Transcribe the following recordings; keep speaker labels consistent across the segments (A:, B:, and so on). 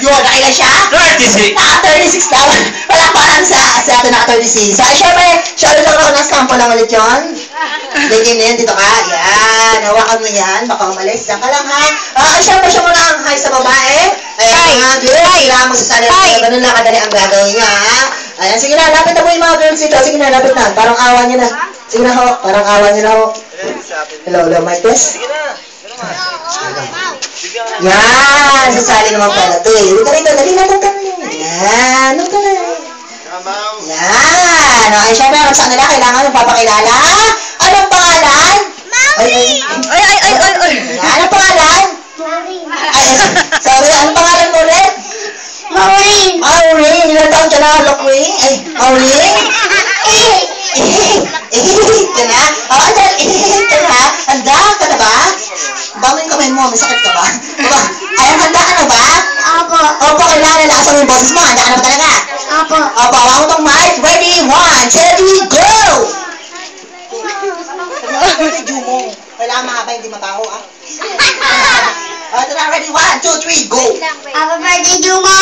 A: Yun, nakailan siya?
B: 36.
A: Naka-36 na. Palakpakan sa atin naka-36. So, syempre, shoutout ako ng sample lang ulit yun. Bigyan na yan, dito ka. Yan, hawakan mo yan. Baka umalis. Diyan ka lang, ha? Syempre, siya muna ang hi sa babae. Ayan, mga girls, kailangan magsasalita. Ganun lang kadali ang gagawin niya, ha? Ayan, sige na, lapit na po yung mga girls dito. Sige na, lapit na. Parang awa niya na. Sige na, ho. Parang awa niya na, ho. Hello, mic test. Yan, sasali naman pala ito eh. Dito rito, dali na, yan, ito na. Yan, okay, syempre, sa kanila, kailangan magpapakilala. Anong pangalan? Mami! Ay! Anong pangalan? Ay, sorry, anong pangalan mo ulit? Maureen! Maureen, ilang taon ka na, Lokwing? Ay, Maureen? Ka na? Oo, ka na? Handa ka na ba? Bawin kamay mo, may sakit ka ba? Ay, handa ka na ba?
C: Opo.
A: Opo, kailangan nalasan mo yung boses mo. Handa ka na ba talaga?
C: Opo.
A: Opo, hawakan mo tong mic. Ready? 1, 2, 3, go! Kailangan mahaba, hindi mataho, ah. Ito na, ready? 1, 2, 3, go!
C: Happy birthday, Jumo!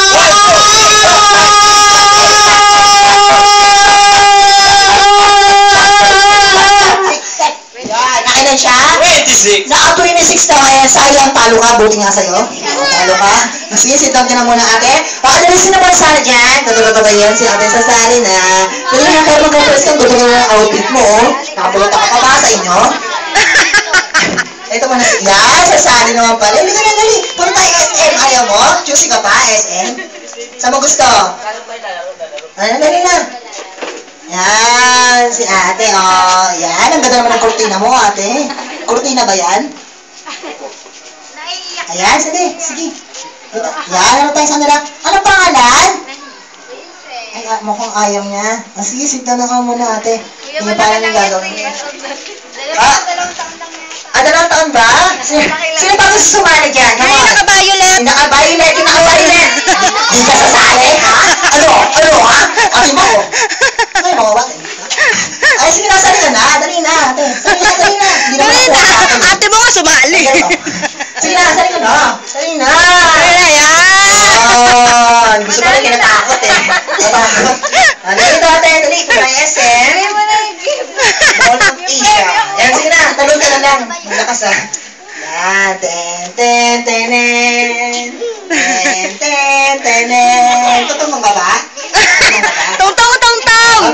A: Yan, nakailan siya?
B: 26.
A: Naka-26 na kaya sayang, talo ka, buti nga sa'yo. Talo ka. Sige, sit down ka na muna, ate. Pakadalisin na ba sana dyan? Tutulog ba yan si ate sasali na? Dali na kayo mag-compress kang gusto na ang outfit mo, oh. Nakapulot ka pa ba sa inyo? Ito mo na, yan, sasali naman pala. Hindi ka na, dali. Punta tayo SM, ayaw mo? Choosy ka pa, SM? Saan mo gusto? Ayan, dali na. Yan, si ate, oh. Yan, ang ganda naman ng kurtina mo, ate. Kurtina ba yan? Ayan, sige. Yan, ano tayo sa nila? Anong pangalan? Ay, mukhang ayaw niya. Sige, sit down na ka muna, ate. Hindi pa lang yung gagawin niya. Dalawang taon ba? Sino pa gusto sumali dyan?
C: Naka-violet!
A: Naka-violet! Hindi ka sasali, ha? Ano, ha? Ate mo? Ay, mawawat. Ay, sige na, sali ka na. Dali na, ate. Dali na.
C: Ate mo nga sumali!
A: Sige na, sali ka na. Dali na.
C: Yan!
A: Gusto mo rin kinatakot, eh. Natakot. Dali ito, ate. Dali, kumay SM. Mall of Asia. Yan, sige na. Talon ka na lang. Malakas, ha. Yan. Tutungtong ka ba?
C: Tungtong!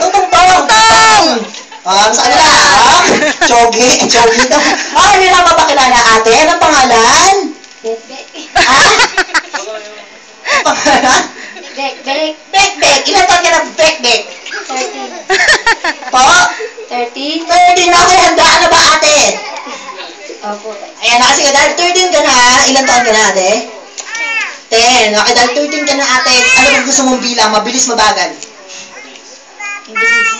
A: Tutungtong! Sa kanila, ha? Chogi daw. Hindi lang mapakilala, ate. Anong pangalan? Ha? Anong pangalan? Bek. Ilan taon ka na Bek?
C: 13.
A: Po?
C: 13?
A: 13 na kayo. Handaan na ba, ate?
C: Opo.
A: Ayan, kasi dahil 13 ka na, ilan taon ka na, ate? 10. Okay, dahil 13 ka na, ate, ano ba gusto mong bilang? Mabilis, mabagal?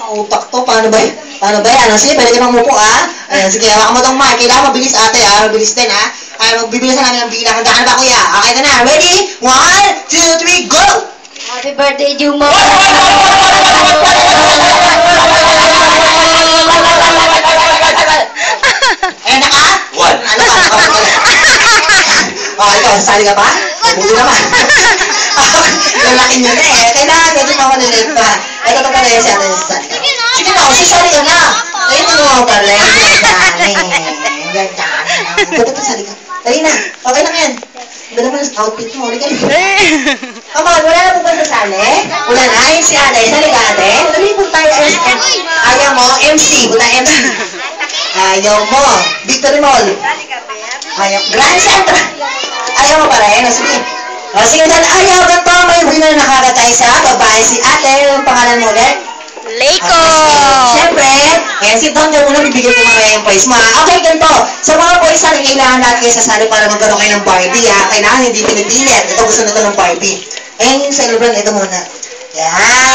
A: Mautak to. Paano ba yan? Sige, pwede ka umupo, ha? Ayan, sige, hawakan mo tong mic. Kailangan mabilis, ate, ha? Mabilis din, ha? Ay, magbibilisan namin ang bilang. Handaan na ba, kuya? Okay ka na? Ready? 1, 2, 3, go!
C: Happy birthday, Jumo!
A: Ayan na ka?
B: 1.
A: Ano ka? Ikaw, sasali ka pa? Hindi naman. Lalaki nyo na, eh. Kailangan medyo mamalilate pa. Ito pa pala si ate sasali ka. Sige na, sasali ka na. Ayun, ano mo pala. Ganda. Ito sasali ka. Dali na. Okay lang yan. Ganda mo ng outfit mo. Ulit ka rin. Come on, wala na po ba sasali? Wala na. Ayun si ate. Sali ka, ate. Dali po tayo SM. Ayaw mo, MC. Wala MC. Ayaw mo. Victory Mall. Ayaw. Grand Central. Ayaw mo pa rin. Sige. Sige na. Ayaw. Ganito. May winner na nakakatay sa babae si ate. Ang pangalan mo ulit?
C: Leiko!
A: Siyempre, kaya sit down ka muna, bibigyan ko mga yung prize mo. Okay, ganito. Sa mga boys, sana kailangan natin kayo sasali para magkaroon kayo ng Barbie, ha? Kailangan hindi pinipilit. Ito gusto na ito ng Barbie. Ayun yung celebrant, ito muna. Yan.